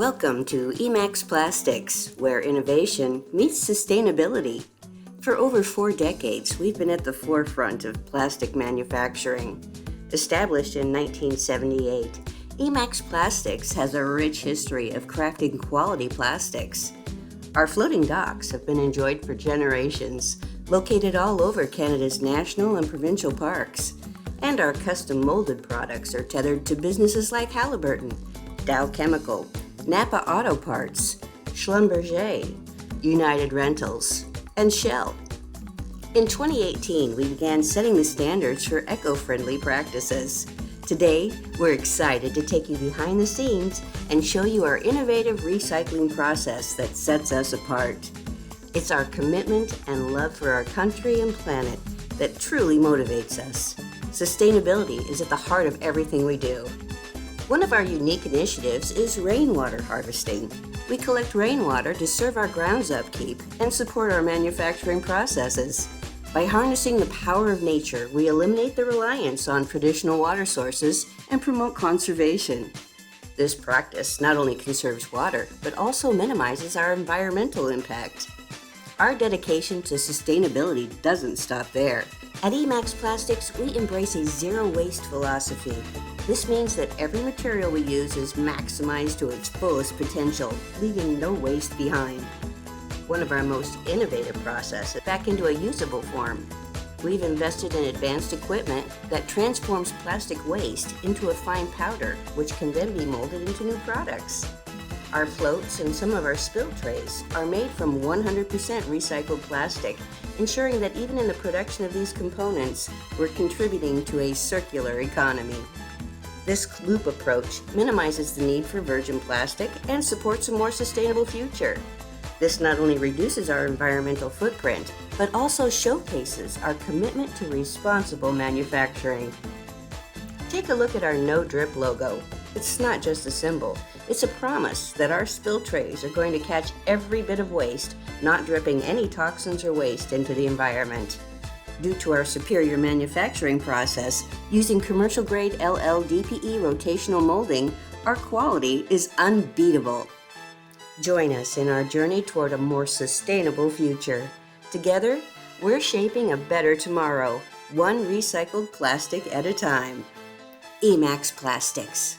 Welcome to Emax Plastics, where innovation meets sustainability. For over 4 decades, we've been at the forefront of plastic manufacturing. Established in 1978, Emax Plastics has a rich history of crafting quality plastics. Our floating docks have been enjoyed for generations, located all over Canada's national and provincial parks. And our custom molded products are tethered to businesses like Halliburton, Dow Chemical, Napa Auto Parts, Schlumberger, United Rentals, and Shell. In 2018, we began setting the standards for eco-friendly practices. Today, we're excited to take you behind the scenes and show you our innovative recycling process that sets us apart. It's our commitment and love for our country and planet that truly motivates us. Sustainability is at the heart of everything we do. One of our unique initiatives is rainwater harvesting. We collect rainwater to serve our grounds upkeep and support our manufacturing processes. By harnessing the power of nature, we eliminate the reliance on traditional water sources and promote conservation. This practice not only conserves water, but also minimizes our environmental impact. Our dedication to sustainability doesn't stop there. At Emax Plastics, we embrace a zero-waste philosophy. This means that every material we use is maximized to its fullest potential, leaving no waste behind. One of our most innovative processes back into a usable form. We've invested in advanced equipment that transforms plastic waste into a fine powder, which can then be molded into new products. Our floats and some of our spill trays are made from 100% recycled plastic, ensuring that even in the production of these components, we're contributing to a circular economy. This loop approach minimizes the need for virgin plastic and supports a more sustainable future. This not only reduces our environmental footprint, but also showcases our commitment to responsible manufacturing. Take a look at our No Drip logo. It's not just a symbol, it's a promise that our spill trays are going to catch every bit of waste, not dripping any toxins or waste into the environment. Due to our superior manufacturing process, using commercial-grade LLDPE rotational molding, our quality is unbeatable. Join us in our journey toward a more sustainable future. Together, we're shaping a better tomorrow, one recycled plastic at a time. Emax Plastics.